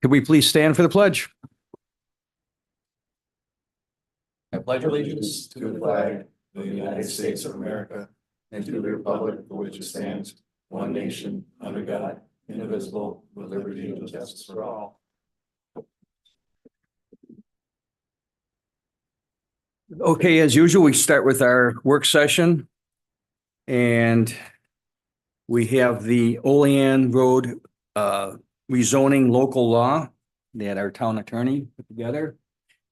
Could we please stand for the pledge? I pledge allegiance to the flag of the United States of America and to the republic for which it stands, one nation, under God, indivisible, with liberty and justice for all. Okay, as usual, we start with our work session. And we have the Olean Road rezoning local law that our town attorney put together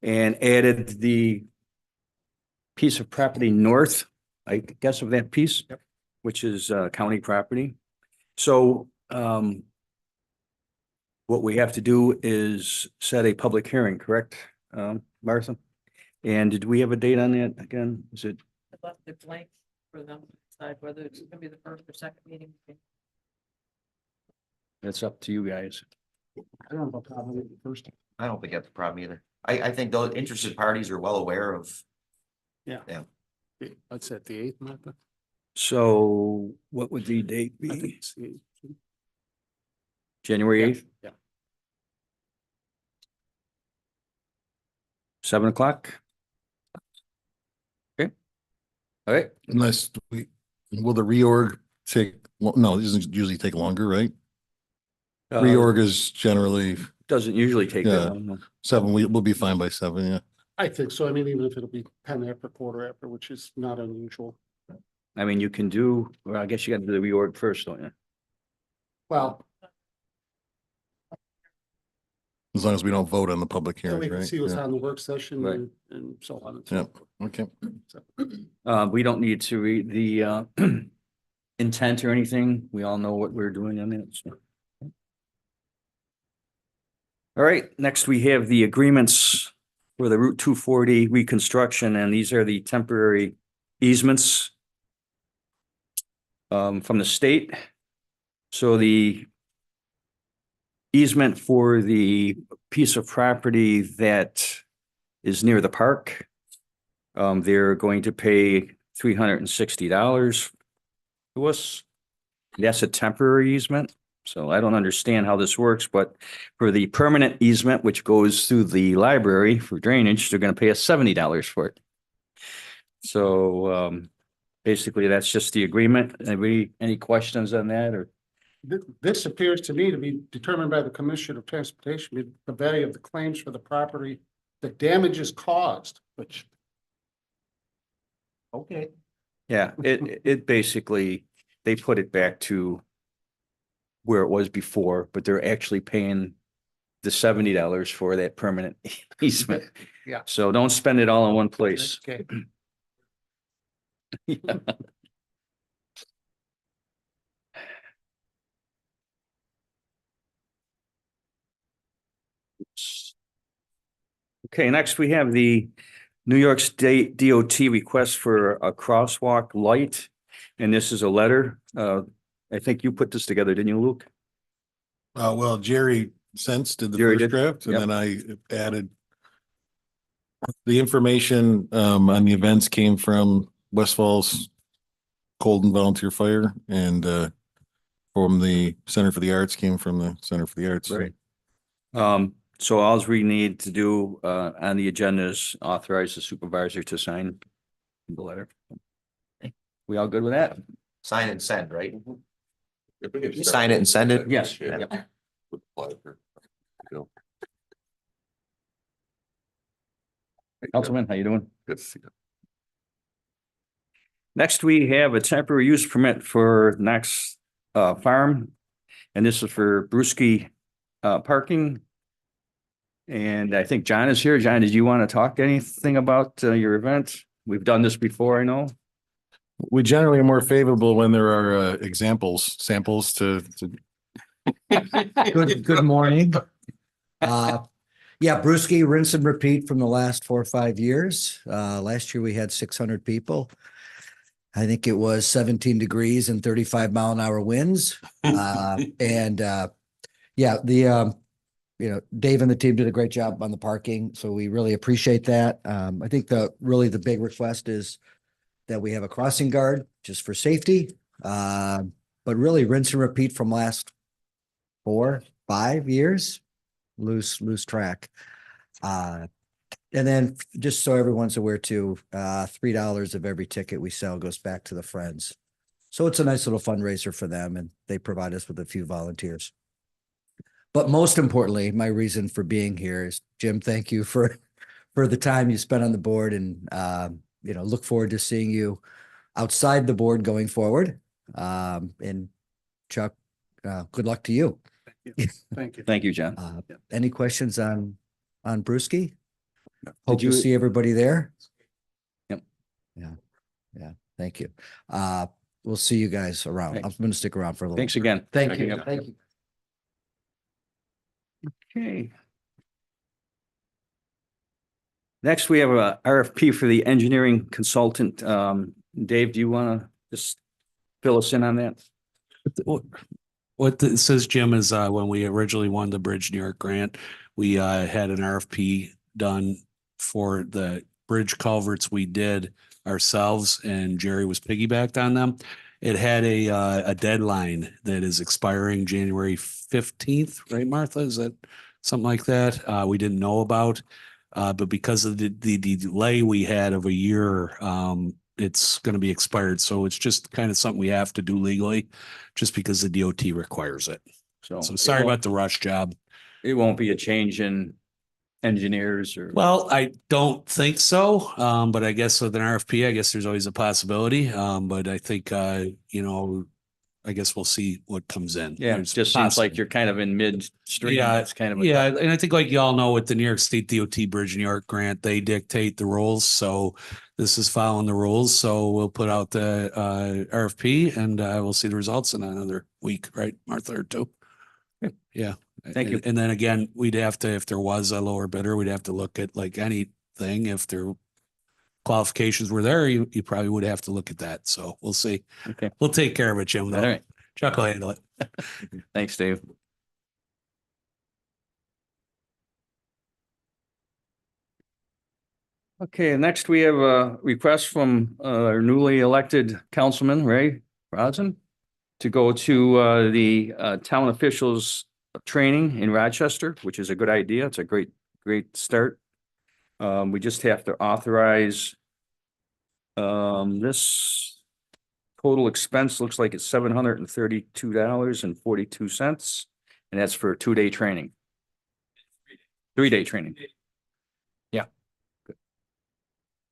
and added the piece of property north, I guess, of that piece, which is county property. So what we have to do is set a public hearing, correct, Martha? And did we have a date on that again? Is it? I left it blank for them to decide whether it's gonna be the first or second meeting. That's up to you guys. I don't have a problem with the first. I don't think that's a problem either. I think those interested parties are well aware of. That's at the 8th, Martha. So what would the date I think be? it's the 8th. January 8th? Yeah. 7 o'clock? Okay. All right. Unless will the reorg take, no, it doesn't usually take longer, right? Reorg is generally Doesn't usually take that Yeah. long. No. 7, we'll be fine by 7, yeah. I think so. I mean, even if it'll be 10 after, quarter after, which is not unusual. I mean, you can do, well, I guess you got to do the reorg first, don't you? Well, As long as we don't vote on the public then we hearing, can right? see what's Yeah. on the work session Right. and so on and Yeah. so forth. Okay. So, We don't need to read the intent or anything. We all know what we're doing on it. So. All right, next we have the agreements for the Route 240 reconstruction, and these are the temporary easements from the state. So the easement for the piece of property that is near the park, they're going to pay $360 to us. That's a temporary easement. So I don't understand how this works, but for the permanent easement, which goes through the library for drainage, they're going to pay us $70 for it. So basically, that's just the agreement. Any questions on that or? This appears to me to be determined by the Commissioner of Transportation, the value of the claims for the property, the damages caused, which. Okay. Yeah, it basically, they put it back to where it was before, but they're actually paying the $70 for that permanent easement. Yeah. So don't spend it all in one place. Okay. Yeah. Okay, next we have the New York State DOT request for a crosswalk light. And this is a letter. I think you put this together, didn't you, Luke? Well, Jerry Sense did the Jerry first did? draft, and Yep. then I added the information on the events came from West Falls Colden Volunteer Fire, and from the Center for the Arts came from the Center for the Arts. Right. So all we need to do on the agenda is authorize the supervisor to sign the letter. We all good with that? Sign and send, right? Sign it and send it? Yes. Yeah. Yep. With pleasure. Councilman, how you doing? Good to see you. Next, we have a temporary use permit for Knox Farm. And this is for Brewski parking. And I think John is here. John, did you want to talk anything about your event? We've done this before, I know. We generally are more favorable when there are samples to. Good morning. Yeah, Brewski, rinse and repeat from the last 4 or 5 years. Last year we had 600 people. I think it was 17 degrees and 35-mile-an-hour winds. Yeah, Dave and the team did a great job on the parking, so we really appreciate that. I think the big request is that we have a crossing guard just for safety. But really rinse and repeat from last 4, 5 years. lose track. And then just so everyone's aware too, $3 of every ticket we sell goes back to the Friends. So it's a nice little fundraiser for them and they provide us with a few volunteers. But most importantly, my reason for being here is, Jim, thank you for the time you spent on the board and, look forward to seeing you outside the board going forward. And Chuck, good luck to you. Thank you. Thank you, John. Any questions on Brewski? Did Hope to you- see everybody there. Yep. Yeah, thank you. We'll see you guys around. I'm Thanks. going to stick around for a little. Thanks again. Thank you. Yep. Thank you. Okay. Next, we have a RFP for the engineering consultant. Dave, do you want to just fill us in on that? What it says, Jim, is when we originally won the Bridge New York grant, we had an RFP done for the bridge culverts we did ourselves, and Jerry was piggybacked on them. It had a deadline that is expiring January 15th, right, Martha? Is that something like that? We didn't know about. But because of the delay we had of a year, it's going to be expired. So it's just kind of something we have to do legally, just because the DOT requires it. So sorry about the rush job. It won't be a change in engineers or. Well, I don't think so. But I guess with an RFP, I guess there's always a possibility. But I think, I guess we'll see what comes in. Yeah, it There's just seems like possible. you're kind of in midstream. Yeah, That's kind of. Yeah, and I think like y'all know with the New York State DOT Bridge New York grant, they dictate the rules. So this is following the rules. So we'll put out the RFP and we'll see the results in another week, right, Martha, or two? Yeah. Thank you. And then again, we'd have to, if there was a lower bidder, we'd have to look at like anything. If their qualifications were there, you probably would have to look at that. So we'll see. Okay. We'll take care of it, Jim. All though. right. Chuck will handle it. Thanks, Dave. Okay, next we have a request from our newly elected councilman, Ray Rosen, to go to the town officials training in Rochester, which is a good idea. It's a great start. We just have to authorize this total expense looks like it's $732.42, and that's for a 2-day training. 3-day training. Yeah. Good.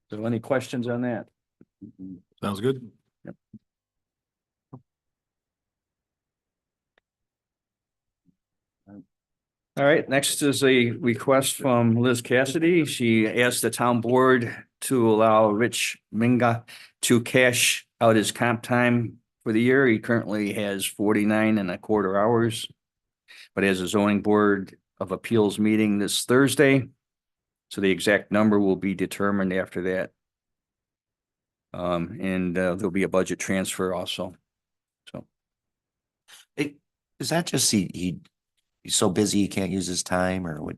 So any questions on that? Sounds good. All right, next is a request from Liz Cassidy. She asked the town board to allow Rich Minga to cash out his comp time for the year. He currently has 49.25 hours, but has a zoning board of appeals meeting this Thursday. So the exact number will be determined after that. And there'll be a budget transfer also. So Is that just he's so busy he can't use his time, or what?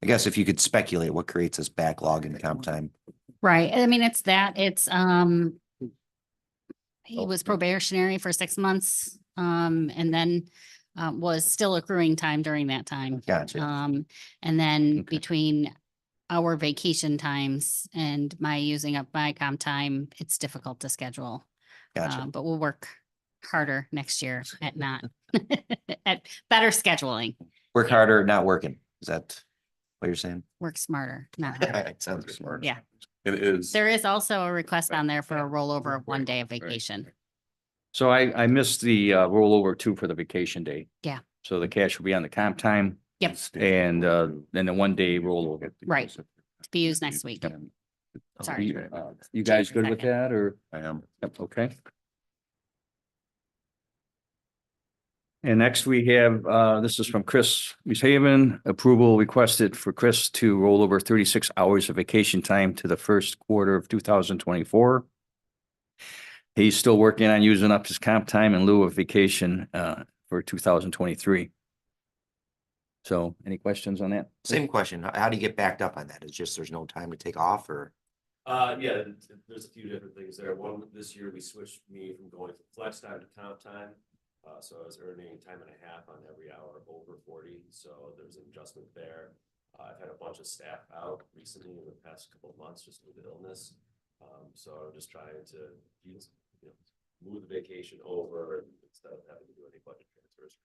I guess if you could speculate what creates this backlog in comp time. Right. I mean, it's he was probationary for 6 months, and then was still accruing time during that time. Gotcha. And then Okay. between our vacation times and my using up my comp time, it's difficult to schedule. Gotcha. But we'll work harder next year at not, at better scheduling, Work harder, not working. Is that what you're saying? work smarter, not harder. Sounds smart. Yeah. It is. There is also a request on there for a rollover of 1 day of vacation. So I missed the rollover too for the vacation day. Yeah. So the cash will be on the comp time. Yep. And then the 1-day rollover. Right. To be used next week. Yep. Sorry. You guys good with that or? I am. Yep, okay. And next we have, this is from Chris Haven, approval requested for Chris to roll over 36 hours of vacation time to the first quarter of 2024. He's still working on using up his comp time in lieu of vacation for 2023. So any questions on that? Same question. How do you get backed up on that? It's just there's no time to take off, or? Yeah, there's a few different things there. One, this year we switched me from going from flex time to comp time. So I was earning time and a half on every hour over 40, so there's an adjustment there. I've had a bunch of staff out recently in the past couple of months just with illness. So I'm just trying to use, move the vacation over instead of having to do any budget transfers.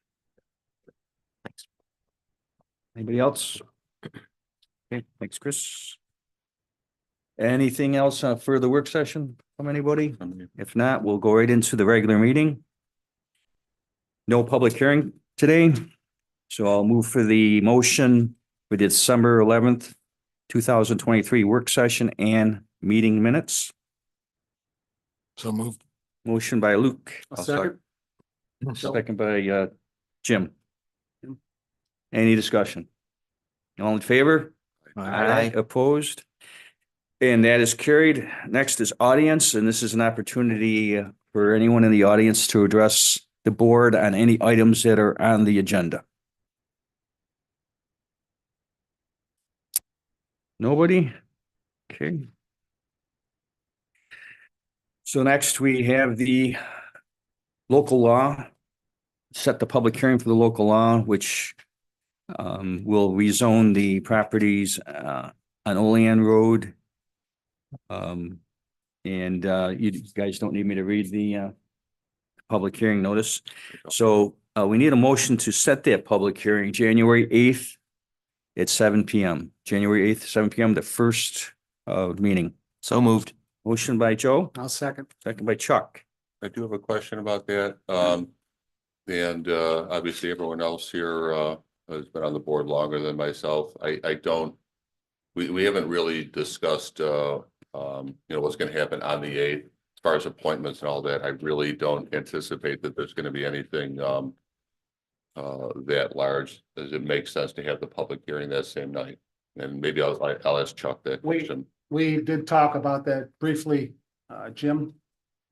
Anybody else? Okay, thanks, Chris. Anything else for the work session from anybody? If not, we'll go right into the regular meeting. No public hearing today, so I'll move for the motion for the December 11th, 2023 work session and meeting minutes. So moved. Motion by Luke. A second. Second by Jim. Any discussion? All in favor? Aye. Opposed? And that is carried. Next is audience, and this is an opportunity for anyone in the audience to address the board on any items that are on the agenda. Nobody? Okay. So next we have the local law. Set the public hearing for the local law, which will rezone the properties on Olean Road. And you guys don't need me to read the public hearing notice. So we need a motion to set that public hearing January 8th at 7 p.m. January 8th, 7 p.m., the first meeting. So moved. Motion by Joe, I'll second. second by Chuck. I do have a question about that. And obviously everyone else here has been on the board longer than myself. I don't, we haven't really discussed what's going to happen on the 8th as far as appointments and all that. I really don't anticipate that there's going to be anything that large. Does it make sense to have the public hearing that same night? And maybe I'll ask Chuck that question. We did talk about that briefly, Jim,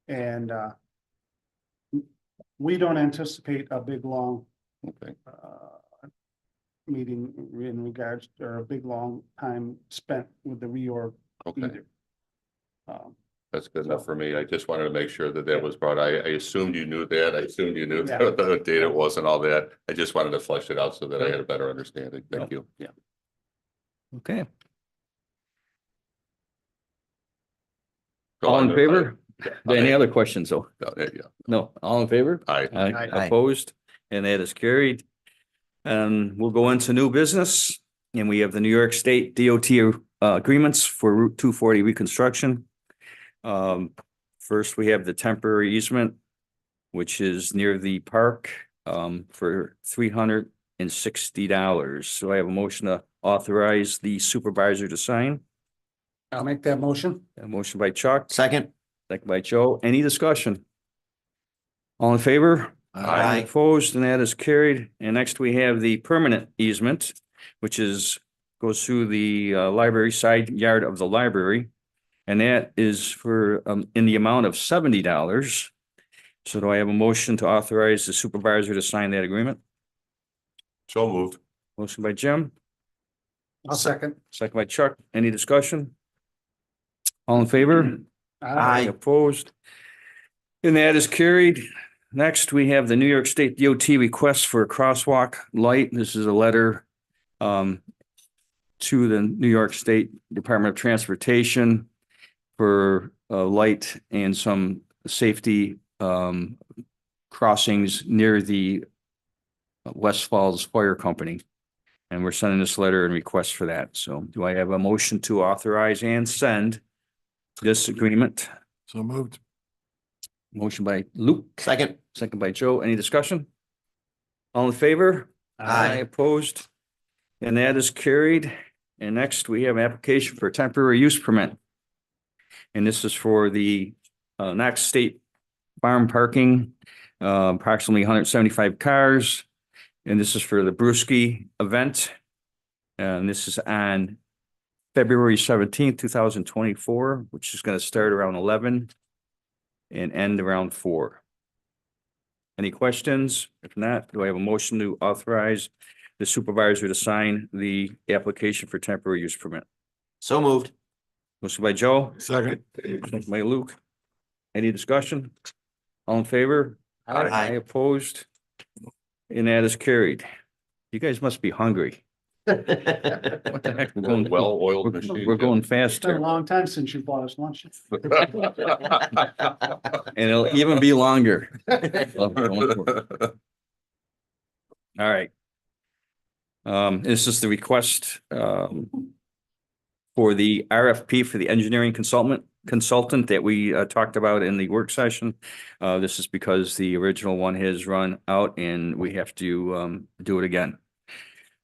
and we don't anticipate a big, long Okay. meeting in regards, or a big, long time spent with the reorg Okay. either. That's good enough for me. I just wanted to make sure that that was brought. I assumed you knew that. I assumed you knew Yeah. the date it was and all that. I just wanted to flesh it out so that I had a better understanding. Thank you. Yeah. Okay. So All in I'm- favor? I- Any other questions though? Yeah. No, all in favor? Aye. Aye. Opposed? And that is carried. And we'll go into new business. And we have the New York State DOT agreements for Route 240 reconstruction. First, we have the temporary easement, which is near the park for $360. So I have a motion to authorize the supervisor to sign. I'll make that motion. A motion by Chuck, Second. second by Joe. Any discussion? All in favor? Aye. Opposed, and that is carried. And next we have the permanent easement, which goes through the library side yard of the library. And that is for in the amount of $70. So do I have a motion to authorize the supervisor to sign that agreement? So moved. Motion by Jim, I'll second. second by Chuck. Any discussion? All in favor? Aye. Opposed? And that is carried. Next, we have the New York State DOT request for a crosswalk light. This is a letter to the New York State Department of Transportation for a light and some safety crossings near the West Falls Fire Company. And we're sending this letter and request for that. So do I have a motion to authorize and send this agreement? So moved. Motion by Luke, Second. second by Joe. Any discussion? All in favor? Aye. Opposed? And that is carried. And next we have an application for a temporary use permit. And this is for the Knox State Farm parking, approximately 175 cars. And this is for the Brewski event. And this is on February 17th, 2024, which is going to start around 11 and end around 4. Any questions? If not, do I have a motion to authorize the supervisor to sign the application for temporary use permit? So moved. Motion by Joe, Second. second by Luke. Any discussion? All in favor? Aye opposed. And that is carried. You guys must be hungry. What the heck? We're going, Well-oiled we're going fast It's been a here. long time since you bought us lunch. And it'll even be longer. All right. This is the request, for the RFP for the engineering consultant that we talked about in the work session. This is because the original one has run out and we have to do it again.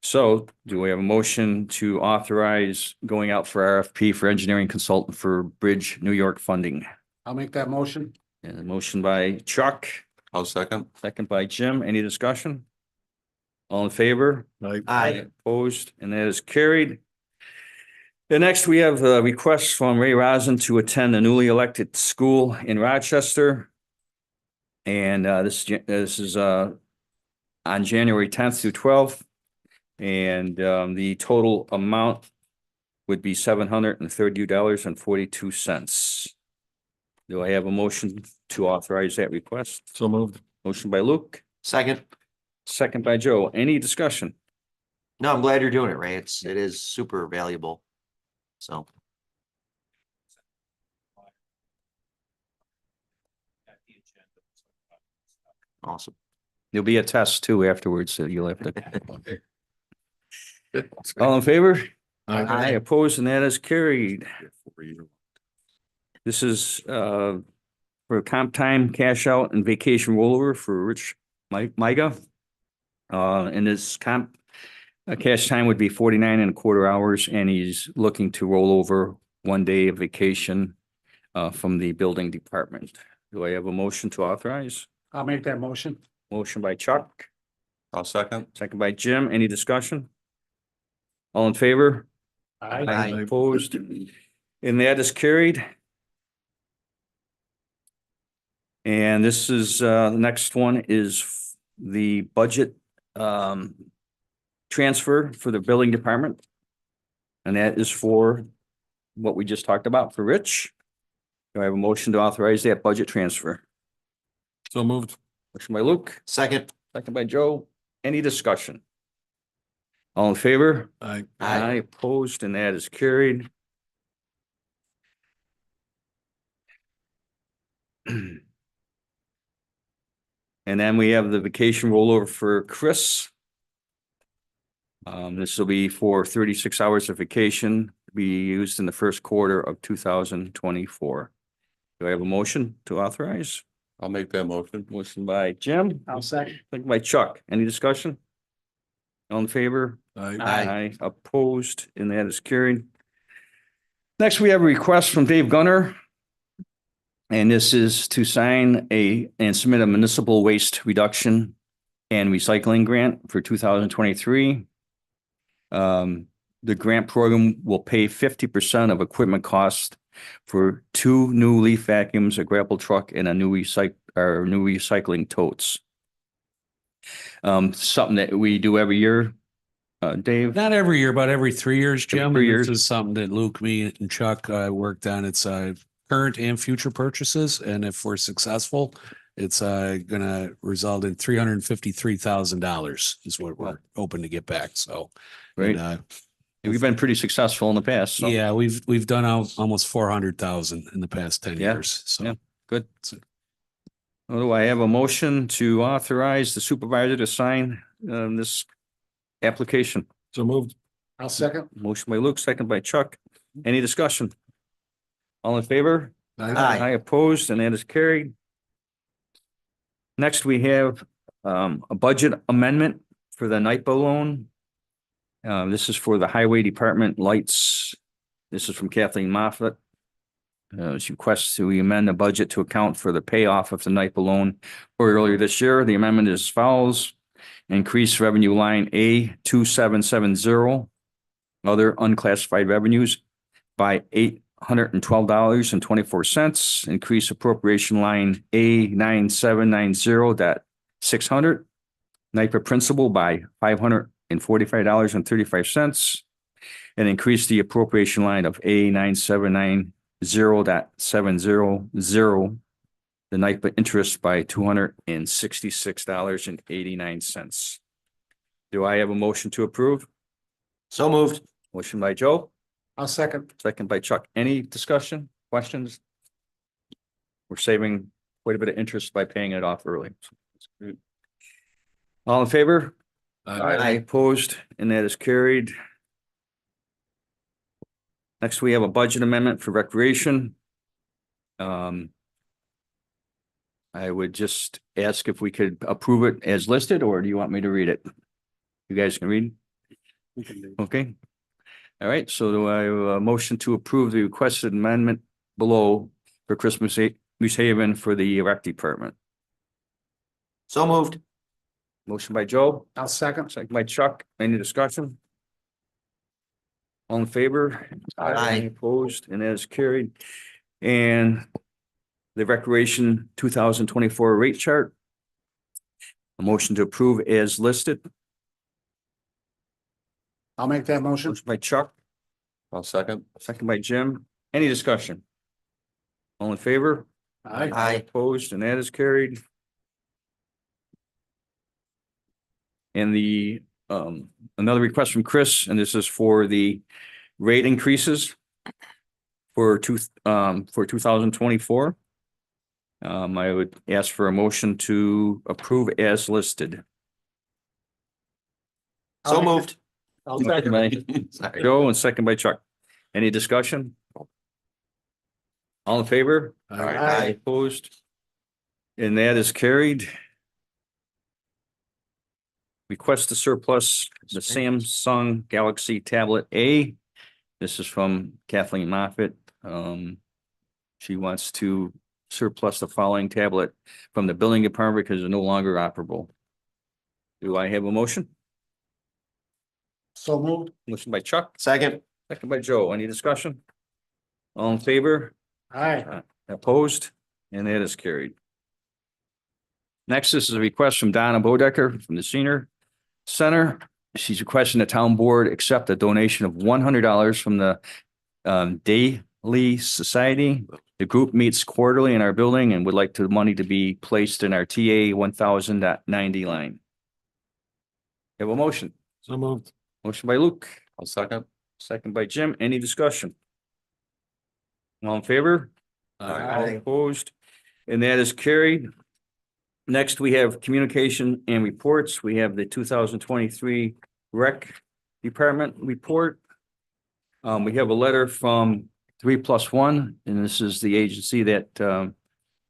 So do we have a motion to authorize going out for RFP for engineering consultant for Bridge New York funding? I'll make that motion. And a motion by Chuck, I'll second. second by Jim. Any discussion? All in favor? Aye. Opposed, and that is carried. The next, we have a request from Ray Rosen to attend the newly elected school in Rochester. And this is on January 10th through 12th. And the total amount would be $730.42. Do I have a motion to authorize that request? So moved. Motion by Luke, Second. second by Joe. Any discussion? No, I'm glad you're doing it, Ray. It is super valuable. So. Awesome. There'll be a test too afterwards, so you'll have to. All in favor? Aye, opposed, and that is carried. This is for comp time, cash out and vacation rollover for Rich Miga. And this comp cash time would be 49 and a quarter hours, and he's looking to roll over 1 day of vacation from the building department. Do I have a motion to authorize? I'll make that motion. Motion by Chuck, I'll second. second by Jim. Any discussion? All in favor? Aye. Opposed? And that is carried. And this is, the next one is the budget transfer for the building department. And that is for what we just talked about for Rich. Do I have a motion to authorize that budget transfer? So moved. Motion by Luke, Second. second by Joe. Any discussion? All in favor? Aye. Aye. Opposed, and that is carried. And then we have the vacation rollover for Chris. This will be for 36 hours of vacation to be used in the first quarter of 2024. Do I have a motion to authorize? I'll make that motion. Motion by Jim, I'll second. second by Chuck. Any discussion? All in favor? Aye. Opposed, and that is carried. Next, we have a request from Dave Gunner. And this is to sign and submit a municipal waste reduction and recycling grant for 2023. The grant program will pay 50% of equipment cost for 2 new leaf vacuums, a grapple truck, and a new recycling totes. Something that we do every year, Dave. Not every year, but every 3 years, Jim. 3 And years. This is something that Luke, me and Chuck worked on. It's current and future purchases. And if we're successful, it's gonna result in $353,000 is what we're hoping to get back. So. Right. and, We've been pretty successful in the past. So. yeah, we've done almost 400,000 in the past 10 Yeah. years. So. Yeah. Good. Oh, do I have a motion to authorize the supervisor to sign this application? So moved. I'll second. Motion by Luke, second by Chuck. Any discussion? All in favor? Aye. Opposed, and that is carried. Next, we have a budget amendment for the NIPA loan. This is for the Highway Department lights. This is from Kathleen Moffett. She requests to amend the budget to account for the payoff of the NIPA loan earlier this year. The amendment is as follows. Increase revenue line A2770, other unclassified revenues by $812.24. Increase appropriation line A9790.600, NIPA principal by $545.35, and increase the appropriation line of A9790.700, the NIPA interest by $266.89. Do I have a motion to approve? So moved. Motion by Joe, I'll second. second by Chuck. Any discussion, questions? We're saving quite a bit of interest by paying it off early. All in favor? Aye. Opposed, and that is carried. Next, we have a budget amendment for recreation. I would just ask if we could approve it as listed, or do you want me to read it? You guys can read? Okay. All right, so do I have a motion to approve the requested amendment below for Christmas Moose Haven for the rec department? So moved. Motion by Joe, I'll second. second by Chuck. Any discussion? All in favor? Aye. Opposed, and that is carried. And the recreation 2024 rate chart. A motion to approve as listed. I'll make that motion. Motion by Chuck, I'll second. second by Jim. Any discussion? All in favor? Aye. Aye. Opposed, and that is carried. And the, another request from Chris, and this is for the rate increases for 2024. I would ask for a motion to approve as listed. So moved. I'll Second second. by Sorry. Joe and second by Chuck. Any discussion? All in favor? Aye. Opposed? And that is carried. Request to surplus the Samsung Galaxy Tablet A. This is from Kathleen Moffett. She wants to surplus the following tablet from the building department because they're no longer operable. Do I have a motion? So moved. Motion by Chuck, Second. second by Joe. Any discussion? All in favor? Aye. Opposed? And that is carried. Next, this is a request from Donna Bodecker from the Senior Center. She's requesting the town board accept a donation of $100 from the Daily Society. The group meets quarterly in our building and would like the money to be placed in our TA 1000.90 line. Have a motion. So moved. Motion by Luke, I'll second. second by Jim. Any discussion? All in favor? Aye. Opposed? And that is carried. Next, we have communication and reports. We have the 2023 rec department report. We have a letter from 3+1, and this is the agency that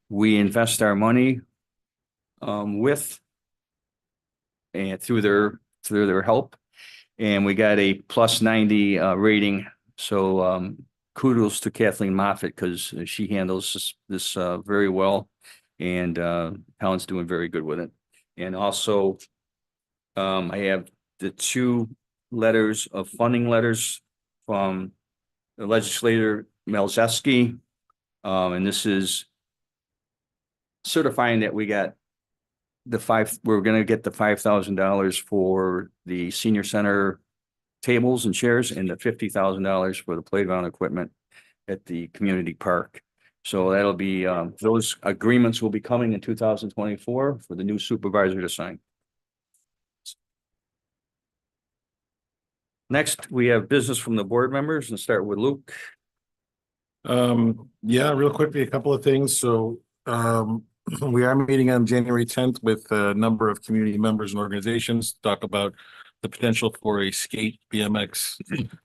we invest our money with and through their help. And we got a +90 rating. So kudos to Kathleen Moffett because she handles this very well. And town's doing very good with it. And also, I have the 2 letters of funding letters from the legislator Melzeski. And this is certifying that we got we're going to get the $5,000 for the senior center tables and chairs and the $50,000 for the playground equipment at the community park. So that'll be, those agreements will be coming in 2024 for the new supervisor to sign. Next, we have business from the board members and start with Luke. Yeah, real quickly, a couple of things. So, we are meeting on January 10th with a number of community members and organizations to talk about the potential for a skate BMX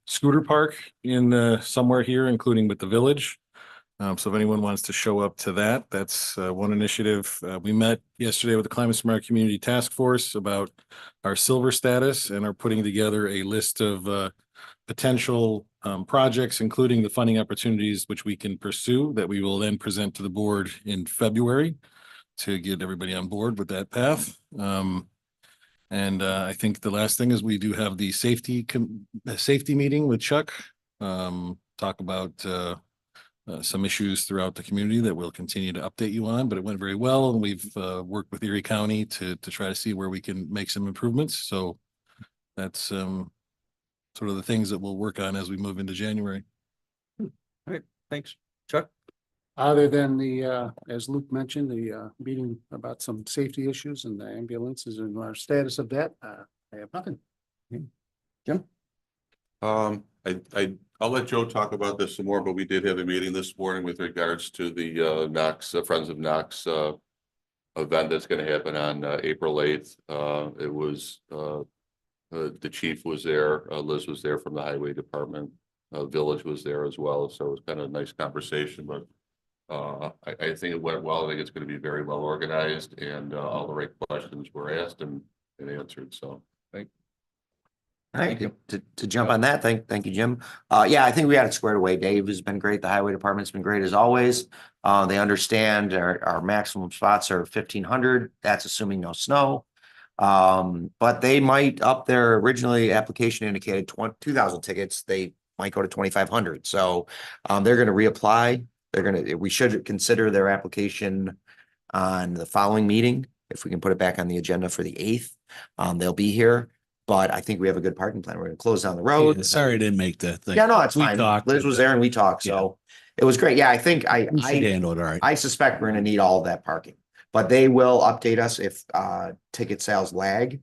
scooter park in somewhere here, including with the village. So if anyone wants to show up to that, that's one initiative. We met yesterday with the Climate Smart Community Task Force about our silver status and are putting together a list of potential projects, including the funding opportunities which we can pursue that we will then present to the board in February to get everybody on board with that path. I think the last thing is we do have the safety meeting with Chuck. Talk about some issues throughout the community that we'll continue to update you on, but it went very well. And we've worked with Erie County to try to see where we can make some improvements. So that's sort of the things that we'll work on as we move into January. All right, thanks. Chuck? Other than the, as Luke mentioned, the meeting about some safety issues and the ambulances and our status of that, I have nothing. Jim? I'll let Joe talk about this some more, but we did have a meeting this morning with regards to the Knox, Friends of Knox event that's gonna happen on April 8th. It was the chief was there, Liz was there from the highway department, Village was there as well, so it was kind of a nice conversation, but I think it went well. I think it's gonna be very well organized and all the right questions were asked and answered, so. All right, to jump on that, thank you, Jim. Yeah, I think we got it squared away. Dave has been great. The highway department's been great as always. They understand our maximum spots are 1,500. That's assuming no snow. But they might up their originally application indicated 2,000 tickets. They might go to 2,500. So they're going to reapply. We should consider their application on the following meeting. If we can put it back on the agenda for the 8th, they'll be here. But I think we have a good parking plan. We're going to close down the road. Yeah, sorry I didn't make that thing. Yeah, no, it's We fine. talked, Liz was but- there and we talked, so it was great. Yeah, I think We should handle it all right. I suspect we're gonna need all of that parking. But they will update us if ticket sales lag.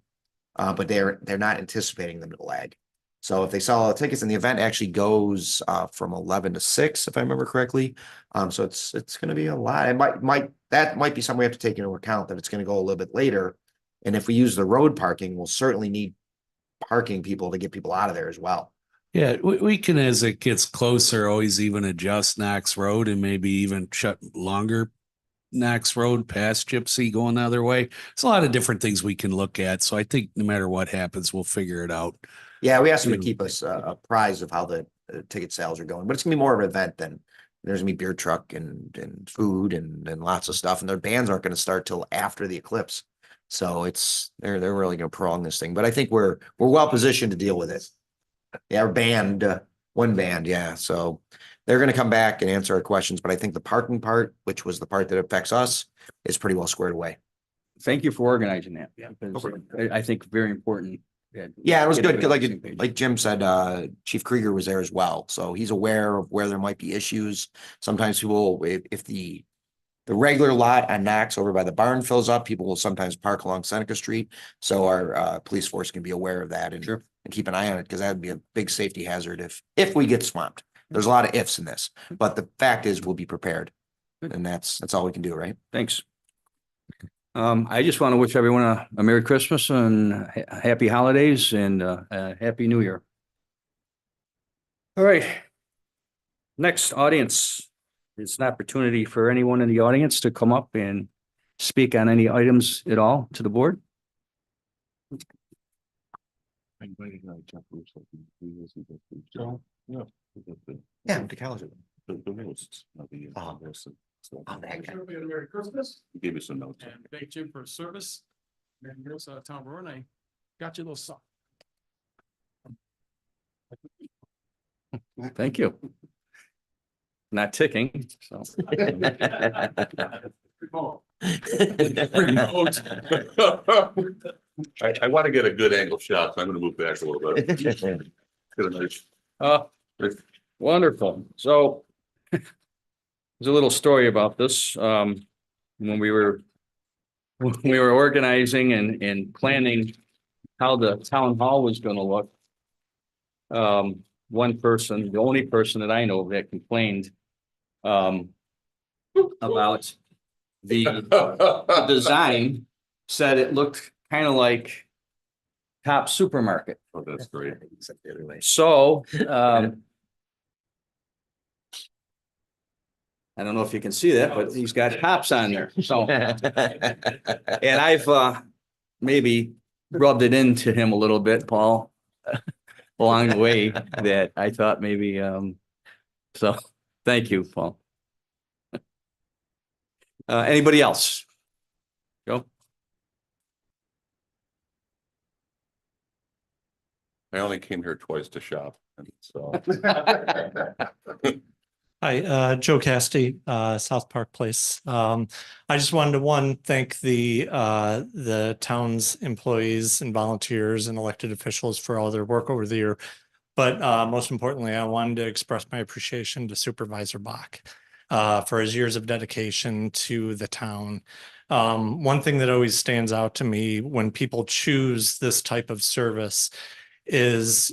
But they're not anticipating them to lag. So if they sell all the tickets and the event actually goes from 11 to 6, if I remember correctly. So it's gonna be a lot. It might be something we have to take into account, that it's gonna go a little bit later. And if we use the road parking, we'll certainly need parking people to get people out of there as well. Yeah, we can, as it gets closer, always even adjust Knox Road and maybe even shut longer Knox Road past Gypsy going the other way. It's a lot of different things we can look at. So I think no matter what happens, we'll figure it out. Yeah, we asked them to keep us apprised of how the ticket sales are going, but it's gonna be more of an event than there's gonna be beer truck and food and lots of stuff, and their bands aren't gonna start till after the eclipse. So they're really gonna prolong this thing, but I think we're well positioned to deal with it. Yeah, our band, one band, yeah. So they're gonna come back and answer our questions, but I think the parking part, which was the part that affects us, is pretty well squared away. Thank you for organizing that. Yeah. Because I think very important. Yeah, it was Get good. everybody on the same page. Like Jim said, Chief Krieger was there as well. So he's aware of where there might be issues. Sometimes people, if the regular lot on Knox over by the barn fills up, people will sometimes park along Seneca Street. So our police force can be aware of that and keep an eye on it, because that would be a big safety hazard if we get swamped. There's a lot of ifs in this, but the fact is we'll be prepared. And that's all we can do, right? Thanks. I just want to wish everyone a Merry Christmas and happy holidays and a Happy New Year. All right. Next audience. It's an opportunity for anyone in the audience to come up and speak on any items at all to the board. Yeah, to college. Merry Christmas. Give me some notes. And thank Jim for his service. And here's Tom Aurora, and I got you a little song. Thank you. Not ticking, so. I want to get a good angle shot, so I'm gonna move back a little bit. Get a nice- Wonderful. So there's a little story about this. When we were organizing and planning how the town hall was going to look. One person, the only person that I know that complained about the design, said it looked kind of like Top Supermarket. Oh, that's great. So, I don't know if you can see that, but he's got hops on there, so. And I've maybe rubbed it into him a little bit, Paul, along the way, that I thought maybe, so, thank you, Paul. Anybody else? Joe? I only came here twice to shop, and so. Hi, Joe Casty, South Park Place. I just wanted to thank the town's employees and volunteers and elected officials for all their work over the year. But most importantly, I wanted to express my appreciation to Supervisor Bach. for his years of dedication to the town. One thing that always stands out to me when people choose this type of service is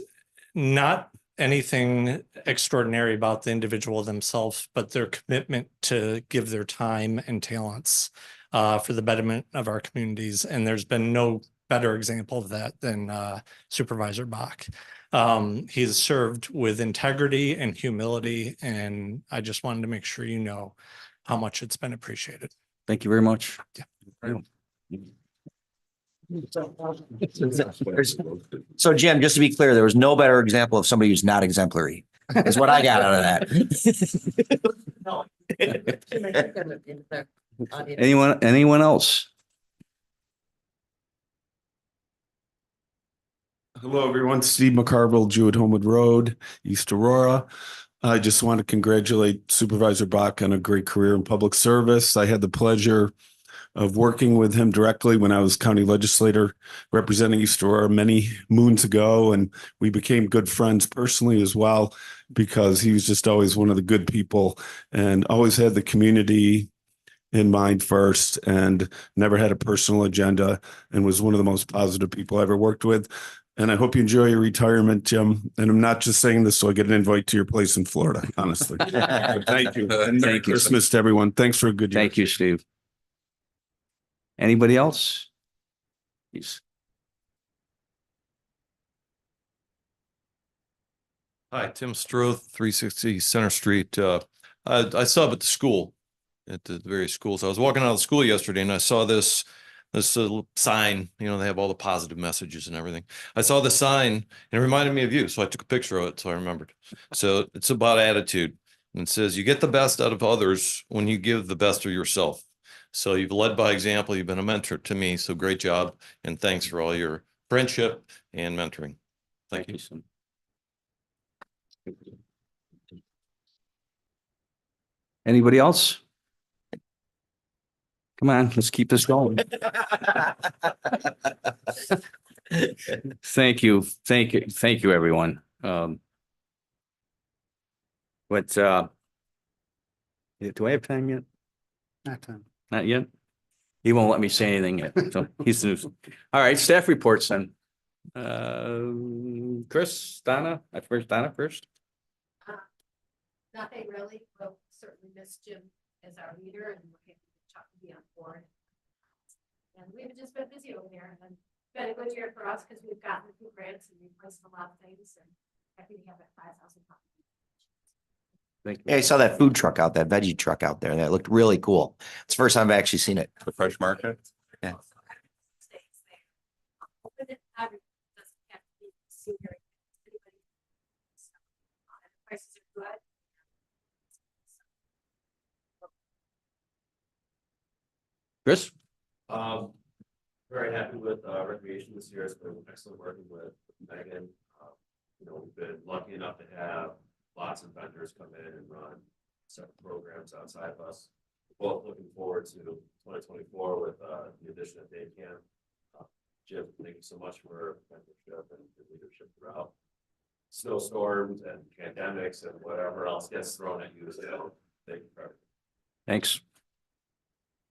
not anything extraordinary about the individual themselves, but their commitment to give their time and talents for the betterment of our communities. And there's been no better example of that than Supervisor Bach. He's served with integrity and humility, and I just wanted to make sure you know how much it's been appreciated. Thank you very much. So Jim, just to be clear, there was no better example of somebody who's not exemplary. Is what I got out of that. Anyone else? Hello, everyone. Steve McCarville, Jewett Homewood Road, East Aurora. I just want to congratulate Supervisor Bach on a great career in public service. I had the pleasure of working with him directly when I was county legislator representing East Aurora many moons ago. And we became good friends personally as well, because he was just always one of the good people and always had the community in mind first and never had a personal agenda, and was one of the most positive people I ever worked with. And I hope you enjoy your retirement, Jim. And I'm not just saying this so I get an invite to your place in Florida, honestly. Thank you. And Merry Christmas to everyone. Thanks for a good year. Thank you, Steve. Anybody else? Please. Hi, Tim Stroth, 360 Center Street. I saw up at the school, at the various schools. I was walking out of school yesterday and I saw this little sign. You know, they have all the positive messages and everything. I saw the sign and it reminded me of you, so I took a picture of it, so I remembered. So it's about attitude, and it says, you get the best out of others when you give the best of yourself. So you've led by example. You've been a mentor to me. So great job. And thanks for all your friendship and mentoring. Thank you. Anybody else? Come on, let's keep this going. Thank you, everyone. But do I have time yet? Not time. Not yet? He won't let me say anything yet. So he's all right, staff reports then. Chris, Donna, Donna first. Nothing really. We'll certainly miss Jim as our leader, and we're happy to be on board. And we've just been busy over there, and it's been a good year for us because we've gotten a few grants and replaced a lot of things, and happy to have that 5,000. Thank you. Yeah, I saw that food truck out, that veggie truck out there. That looked really cool. It's the first time I've actually seen it. The fresh market? Yeah. Prices are good. Chris? Very happy with recreation this year. It's been excellent working with Megan. You know, we've been lucky enough to have lots of vendors come in and run several programs outside of us. We're both looking forward to 2024 with the addition of day camp. Jim, thank you so much for mentorship and your leadership throughout snowstorms and pandemics and whatever else gets thrown at you. So thank you for everything. Thanks.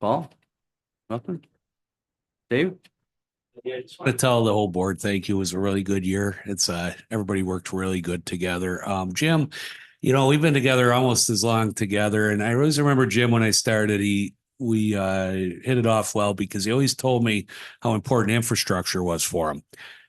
Paul? Nothing? Dave? Yeah, I just want to tell the whole board, thank you. It was a really good year. It's everybody worked really good together. Jim, you know, we've been together almost as long together. And I always remember Jim when I started, we hit it off well because he always told me how important infrastructure was for him.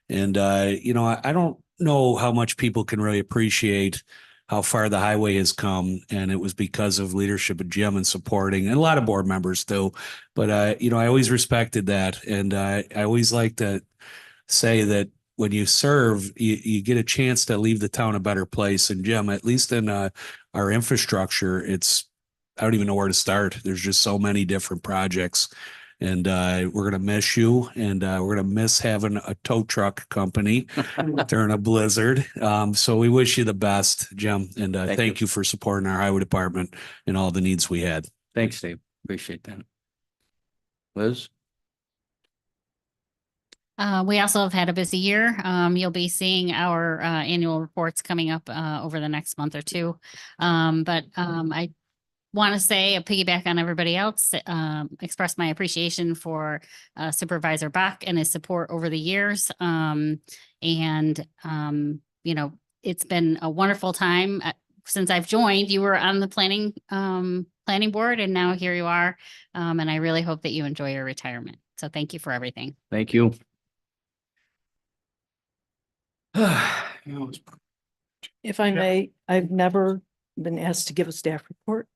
And you know, I don't know how much people can really appreciate how far the highway has come, and it was because of leadership of Jim and supporting, and a lot of board members too. But you know, I always respected that, and I always like to say that when you serve, you get a chance to leave the town a better place. And Jim, at least in our infrastructure, I don't even know where to start. There's just so many different projects. And we're gonna miss you, and we're gonna miss having a tow truck company during a blizzard. So we wish you the best, Jim, and thank you for supporting our highway department and all the needs we had. Thanks, Dave. Appreciate that. Liz? We also have had a busy year. You'll be seeing our annual reports coming up over the next month or two. But I want to say, piggyback on everybody else, express my appreciation for Supervisor Bach and his support over the years. You know, it's been a wonderful time. Since I've joined, you were on the planning board, and now here you are. And I really hope that you enjoy your retirement. So thank you for everything. Thank you. If I may, I've never been asked to give a staff report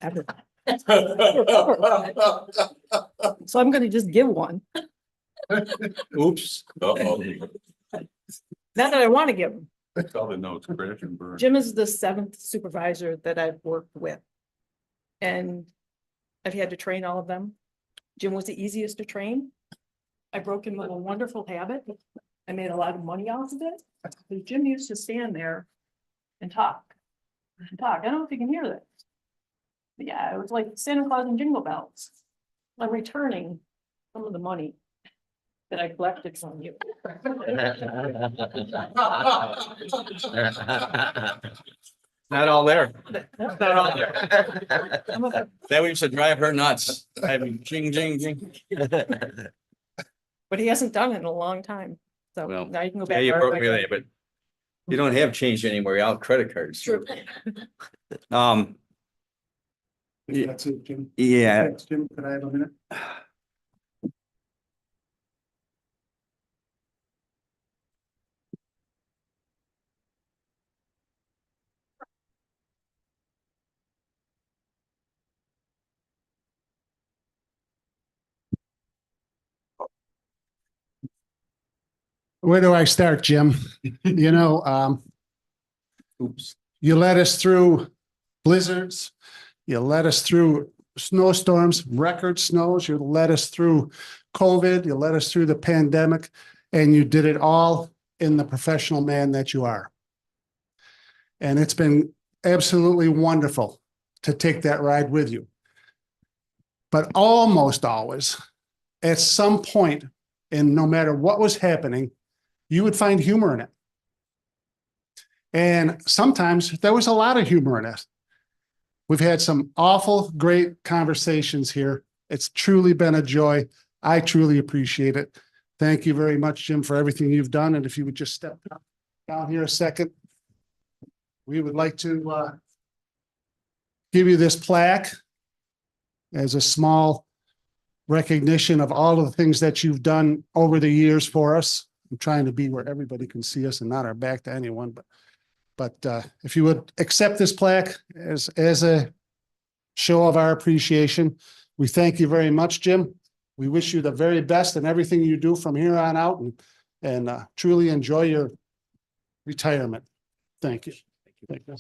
ever. So I'm gonna just give one. Oops. Uh-oh. Not that I want to give them. That's all the notes, crash and burn. Jim is the 7th supervisor that I've worked with. And I've had to train all of them. Jim was the easiest to train. I broke him with a wonderful habit. I made a lot of money off of it. But Jim used to stand there and talk. I don't know if you can hear that. But yeah, it was like Santa Claus and Jingle Bells. I'm returning some of the money that I collected from you. Not all there. Not all there. That we used to drive her nuts. I mean, jing, jing, jing. But he hasn't done it in a long time. So Well, now you can go Yeah, back. you to broke our- me there, but you don't have change anymore. You're out credit cards. True. That's it, Jim. Yeah, Thanks, Jim. Could I have a minute? Where do I start, Jim? You know, oops. you led us through blizzards. You led us through snowstorms, record snows. You led us through COVID. You led us through the pandemic, and you did it all in the professional man that you are. And it's been absolutely wonderful to take that ride with you. But almost always, at some point, and no matter what was happening, you would find humor in it. And sometimes there was a lot of humor in it. We've had some awful great conversations here. It's truly been a joy. I truly appreciate it. Thank you very much, Jim, for everything you've done. And if you would just step down here a second, we would like to give you this plaque as a small recognition of all of the things that you've done over the years for us. I'm trying to be where everybody can see us and not our back to anyone, but if you would accept this plaque as a show of our appreciation, we thank you very much, Jim. We wish you the very best in everything you do from here on out, and truly enjoy your retirement. Thank you. Thank you.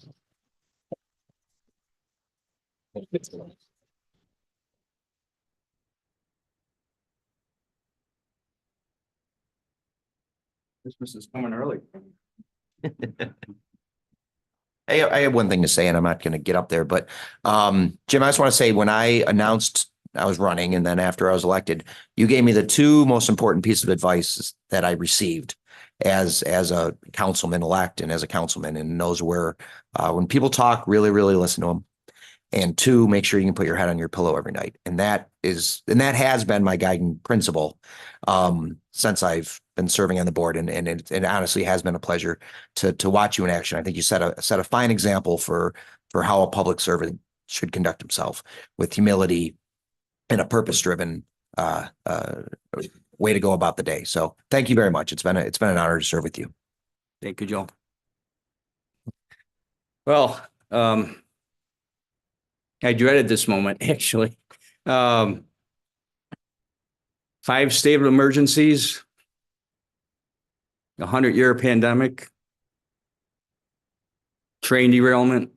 Christmas is coming early. I have one thing to say, and I'm not going to get up there, but Jim, I just want to say when I announced I was running, and then after I was elected, you gave me the 2 most important pieces of advice that I received as a councilman-elect and as a councilman, and those were when people talk, really, really listen to them. And 2, make sure you can put your head on your pillow every night. And that has been my guiding principle since I've been serving on the board. And it honestly has been a pleasure to watch you in action. I think you set a fine example for how a public servant should conduct himself, with humility and a purpose-driven way to go about the day. So thank you very much. It's been an honor to serve with you. Thank you, Joe. Well, I dreaded this moment, actually. 5 state of emergencies, 100-year pandemic, train derailment,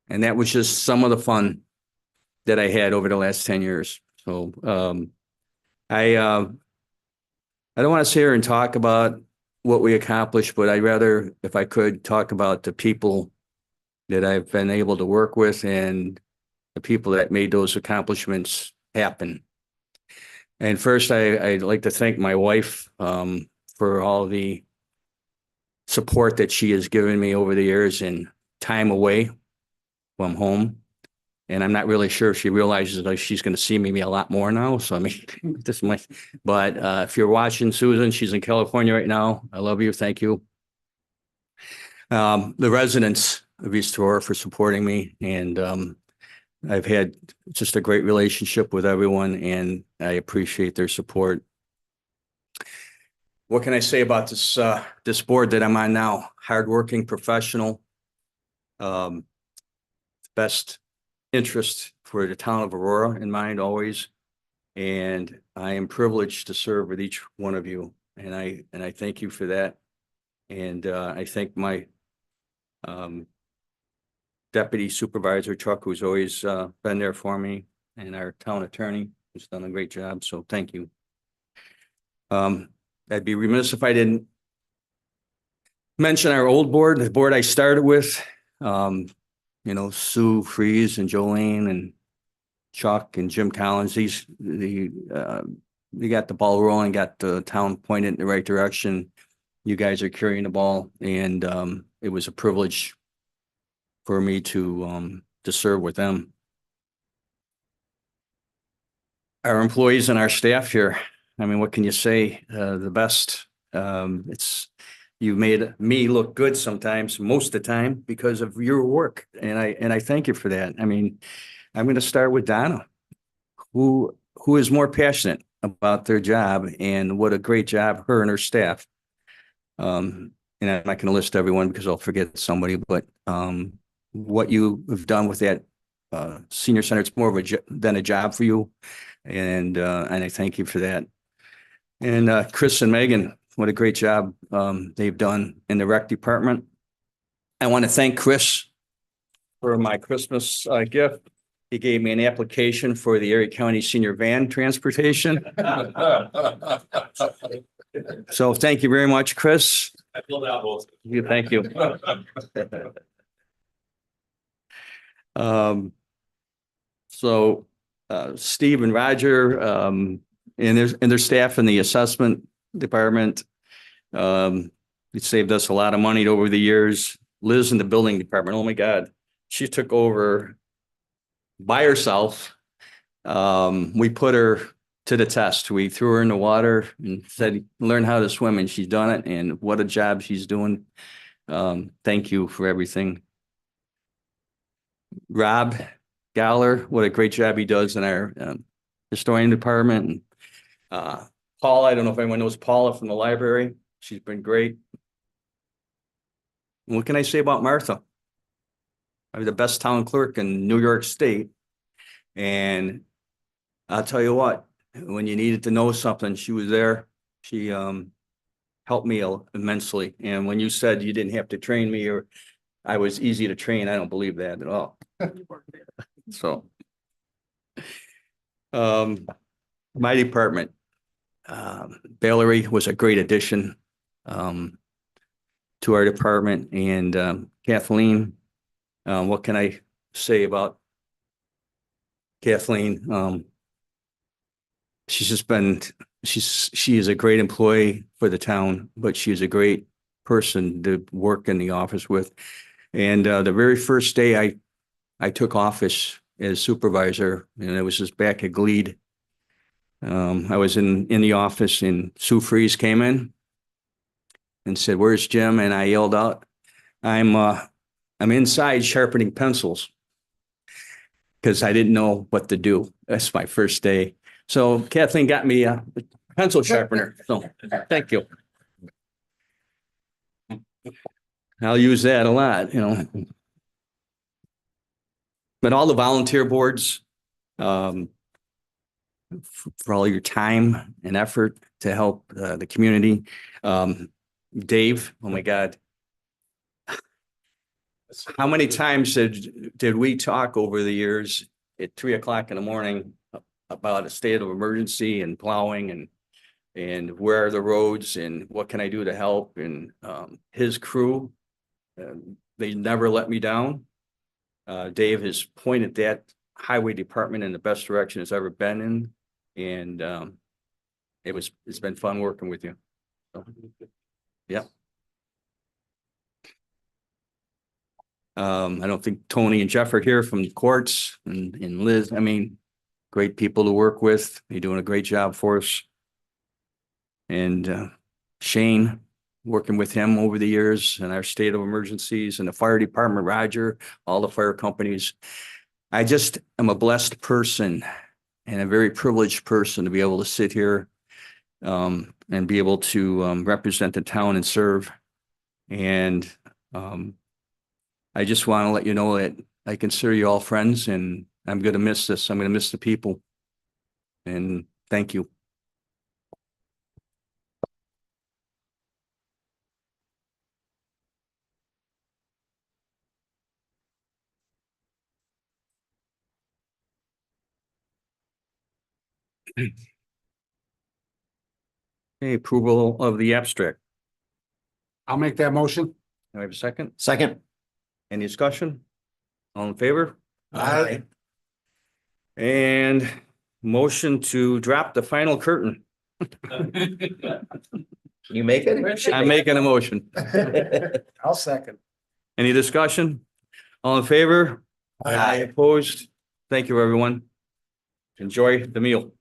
and that was just some of the fun that I had over the last 10 years. So I don't want to sit here and talk about what we accomplished, but I'd rather, if I could, talk about the people that I've been able to work with and the people that made those accomplishments happen. And first, I'd like to thank my wife for all the support that she has given me over the years and time away from home. And I'm not really sure if she realizes like she's going to see me a lot more now. So I mean, this might, but if you're watching Susan, she's in California right now. I love you. Thank you. The residents of East Aurora for supporting me, and I've had just a great relationship with everyone, and I appreciate their support. What can I say about this board that I'm on now? Hardworking, professional, best interest for the town of Aurora in mind always. And I am privileged to serve with each one of you. And I thank you for that. And I thank my deputy supervisor Chuck, who's always been there for me, and our town attorney, who's done a great job. So thank you. I'd be remiss if I didn't mention our old board, the board I started with. You know, Sue Fries and Jolene and Chuck and Jim Collins. They got the ball rolling, got the town pointed in the right direction. You guys are carrying the ball, and it was a privilege for me to serve with them. Our employees and our staff here, I mean, what can you say? The best. You made me look good sometimes, most of the time, because of your work, and I thank you for that. I mean, I'm going to start with Donna, who is more passionate about their job, and what a great job her and her staff. And I'm not going to list everyone because I'll forget somebody, but what you have done with that senior center, it's more of than a job for you, and I thank you for that. And Chris and Megan, what a great job they've done in the rec department. I want to thank Chris for my Christmas gift. He gave me an application for the Erie County Senior Van Transportation. So thank you very much, Chris. I filled out both. Thank you. Steve and Roger and their staff in the assessment department. It saved us a lot of money over the years. Liz in the building department, oh my God, she took over by herself. We put her to the test. We threw her in the water and said, learn how to swim, and she's done it. And what a job she's doing. Thank you for everything. Rob Galler, what a great job he does in our historian department. Paul, I don't know if anyone knows Paula from the library. She's been great. What can I say about Martha? I'm the best town clerk in New York State. And I'll tell you what, when you needed to know something, she was there. She helped me immensely. And when you said you didn't have to train me or I was easy to train, I don't believe that at all. So my department, Valerie was a great addition to our department, and Kathleen, what can I say about Kathleen? She's just been, she is a great employee for the town, but she's a great person to work in the office with. And the very first day I took office as supervisor, and it was just back at Glebe. I was in the office, and Sue Fries came in and said, "Where's Jim?" And I yelled out, I'm inside sharpening pencils," because I didn't know what to do. That's my first day. So Kathleen got me a pencil sharpener. So thank you. I'll use that a lot, you know. But all the volunteer boards, for all your time and effort to help the community. Dave, oh my God. How many times did we talk over the years at 3 o'clock in the morning about a state of emergency and plowing and where are the roads and what can I do to help? And his crew, they never let me down. Dave has pointed that highway department in the best direction it's ever been in. And it's been fun working with you. So, yeah. I don't think Tony and Jeff are here from the courts and Liz, I mean, great people to work with. You're doing a great job for us. And Shane, working with him over the years in our state of emergencies and the fire department, Roger, all the fire companies. I just am a blessed person and a very privileged person to be able to sit here and be able to represent the town and serve. And I just want to let you know that I consider you all friends and I'm going to miss this. I'm going to miss the people. And thank you. Okay, approval of the abstract. I'll make that motion. Do I have a second? Second. Any discussion? All in favor? Aye. And motion to drop the final curtain. Can you make it? I'm making a motion. I'll second. Any discussion? All in favor? Aye. Opposed? Thank you, everyone. Enjoy the meal.